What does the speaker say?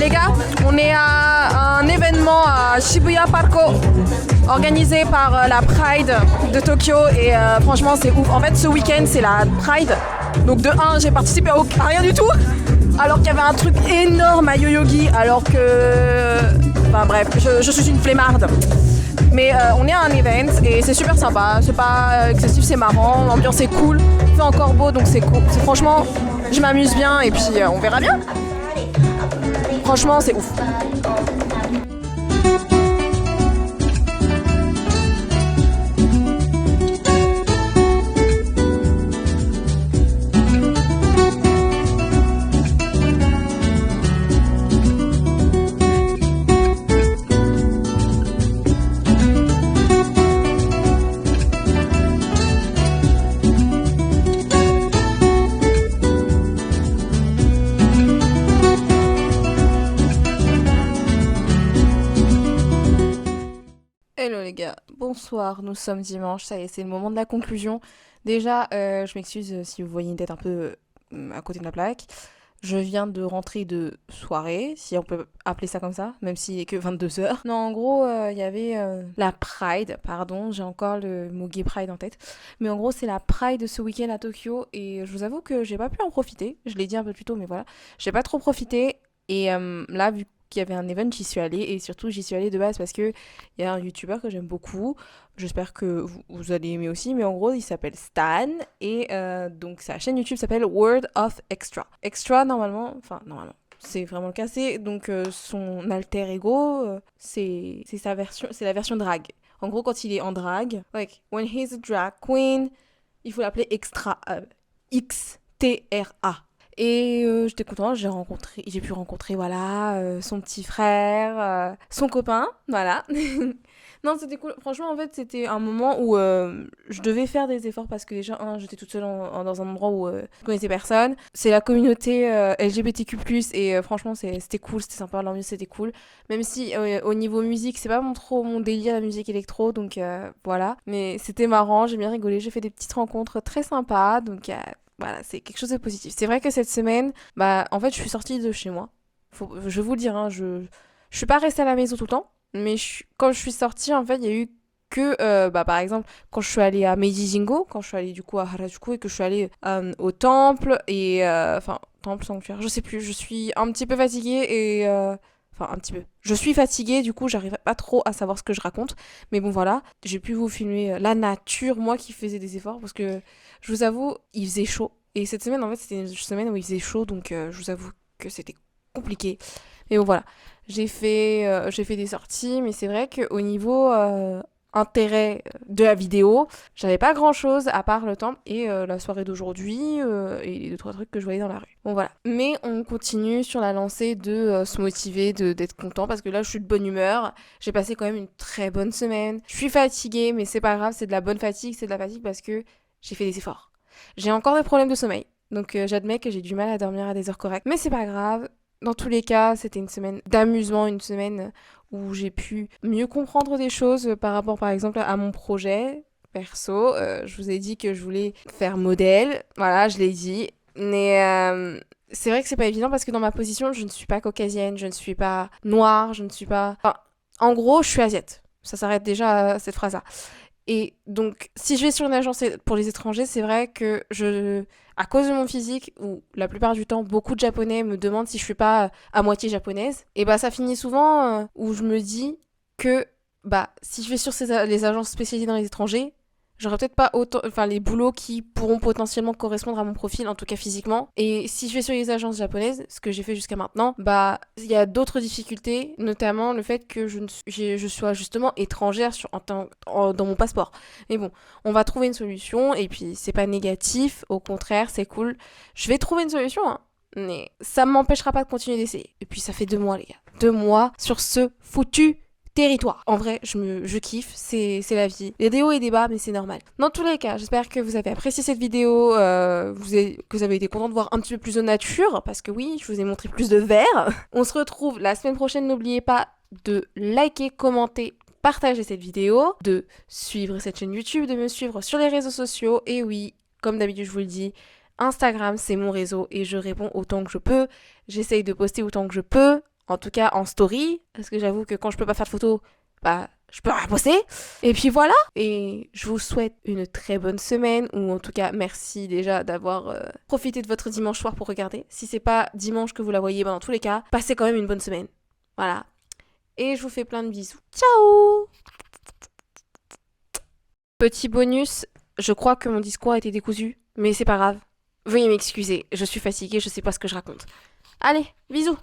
Les gars, on est à un événement à Shibuya Parko organisé par la Pride de Tokyo et franchement c'est ouf. En fait ce week-end c'est la Pride, donc de 1 j'ai participé à rien du tout alors qu'il y avait un truc énorme à Yoyogi alors que... Enfin bref, je suis une flemmarde. Mais on est à un event et c'est super sympa, c'est pas excessif, c'est marrant, l'ambiance est cool, il fait encore beau donc c'est cool. Franchement, je m'amuse bien et puis on verra bien. Franchement, c'est ouf. Hello les gars, bonsoir, nous sommes dimanche, ça y est, c'est le moment de la conclusion. Déjà, je m'excuse si vous voyez une tête un peu à côté de la plaque. Je viens de rentrer de soirée, si on peut appeler ça comme ça, même s'il est que 22h. Non, en gros, il y avait la Pride, pardon, j'ai encore le mot gay Pride en tête. Mais en gros, c'est la Pride de ce week-end à Tokyo et je vous avoue que j'ai pas pu en profiter. Je l'ai dit un peu plus tôt, mais voilà. J'ai pas trop profité et là, vu qu'il y avait un event, j'y suis allée et surtout j'y suis allée de base parce que il y a un youtubeur que j'aime beaucoup. J'espère que vous allez aimer aussi, mais en gros il s'appelle Stan et donc sa chaîne YouTube s'appelle World of Extra. Extra normalement, c'est vraiment le cas, c'est donc son alter ego, c'est sa version, c'est la version drag. En gros quand il est en drag, like when he's a drag queen, il faut l'appeler Extra, X-T-R-A. Et j'étais contente, j'ai pu rencontrer voilà, son petit frère, son copain, voilà. Non, c'était cool. Franchement, en fait, c'était un moment où je devais faire des efforts parce que déjà, j'étais toute seule dans un endroit où je connaissais personne. C'est la communauté LGBTQ+, et franchement, c'était cool, c'était sympa, l'ambiance c'était cool. Même si au niveau musique, c'est pas trop mon délire la musique électro, donc voilà. Mais c'était marrant, j'ai bien rigolé, j'ai fait des petites rencontres très sympas, donc voilà, c'est quelque chose de positif. C'est vrai que cette semaine, bah, en fait, je suis sortie de chez moi. Je vais vous le dire, hein, je suis pas restée à la maison tout le temps, mais quand je suis sortie, en fait, il y a eu que, bah, par exemple, quand je suis allée à Meiji Jingo, quand je suis allée du coup à Harajuku et que je suis allée au temple et enfin temple sanctuaire, je sais plus, je suis un petit peu fatiguée et enfin un petit peu. Je suis fatiguée, du coup, j'arrive pas trop à savoir ce que je raconte, mais bon voilà, j'ai pu vous filmer la nature, moi qui faisais des efforts parce que je vous avoue, il faisait chaud et cette semaine en fait, c'était une semaine où il faisait chaud donc je vous avoue que c'était compliqué. Mais bon voilà, j'ai fait des sorties, mais c'est vrai qu'au niveau intérêt de la vidéo, j'avais pas grand chose à part le temple et la soirée d'aujourd'hui et les 2-3 trucs que je voyais dans la rue. Bon voilà. Mais on continue sur la lancée de se motiver, d'être content parce que là je suis de bonne humeur. J'ai passé quand même une très bonne semaine. Je suis fatiguée, mais c'est pas grave, c'est de la bonne fatigue, c'est de la fatigue parce que j'ai fait des efforts. J'ai encore des problèmes de sommeil. Donc j'admets que j'ai du mal à dormir à des heures correctes, mais c'est pas grave. Dans tous les cas, c'était une semaine d'amusement, une semaine où j'ai pu mieux comprendre des choses par rapport, par exemple, à mon projet perso. Je vous ai dit que je voulais faire modèle. Voilà, je l'ai dit. Mais c'est vrai que c'est pas évident parce que dans ma position, je ne suis pas caucasienne, je ne suis pas noire, je ne suis pas... Enfin, en gros, je suis asiate. Ça s'arrête déjà à cette phrase-là. Et donc, si je vais sur une agence pour les étrangers, c'est vrai que à cause de mon physique, où la plupart du temps, beaucoup de Japonais me demandent si je suis pas à moitié japonaise, et bah ça finit souvent où je me dis que bah si je vais sur les agences spécialisées dans les étrangers, j'aurai peut-être pas autant, enfin les boulots qui pourront potentiellement correspondre à mon profil, en tout cas physiquement. Et si je vais sur les agences japonaises, ce que j'ai fait jusqu'à maintenant, bah il y a d'autres difficultés, notamment le fait que je sois justement étrangère dans mon passeport. Mais bon, on va trouver une solution et puis c'est pas négatif, au contraire c'est cool. Je vais trouver une solution, hein. Mais ça m'empêchera pas de continuer d'essayer. Et puis ça fait 2 mois les gars. 2 mois sur ce foutu territoire. En vrai, je kiffe, c'est la vie. Il y a des hauts et des bas, mais c'est normal. Dans tous les cas, j'espère que vous avez apprécié cette vidéo, que vous avez été content de voir un petit peu plus de nature, parce que oui, je vous ai montré plus de verre. On se retrouve la semaine prochaine, n'oubliez pas de liker, commenter, partager cette vidéo, de suivre cette chaîne YouTube, de me suivre sur les réseaux sociaux, et oui, comme d'habitude je vous le dis, Instagram c'est mon réseau et je réponds autant que je peux, j'essaye de poster autant que je peux. En tout cas en story, parce que j'avoue que quand je peux pas faire de photos, bah je peux rien poster. Et puis voilà. Et je vous souhaite une très bonne semaine, ou en tout cas merci déjà d'avoir profité de votre dimanche soir pour regarder. Si c'est pas dimanche que vous la voyez, bah dans tous les cas, passez quand même une bonne semaine. Voilà. Et je vous fais plein de bisous. Ciao. Petit bonus, je crois que mon discours a été décousu, mais c'est pas grave. Veuillez m'excuser, je suis fatiguée, je sais pas ce que je raconte. Allez, bisous.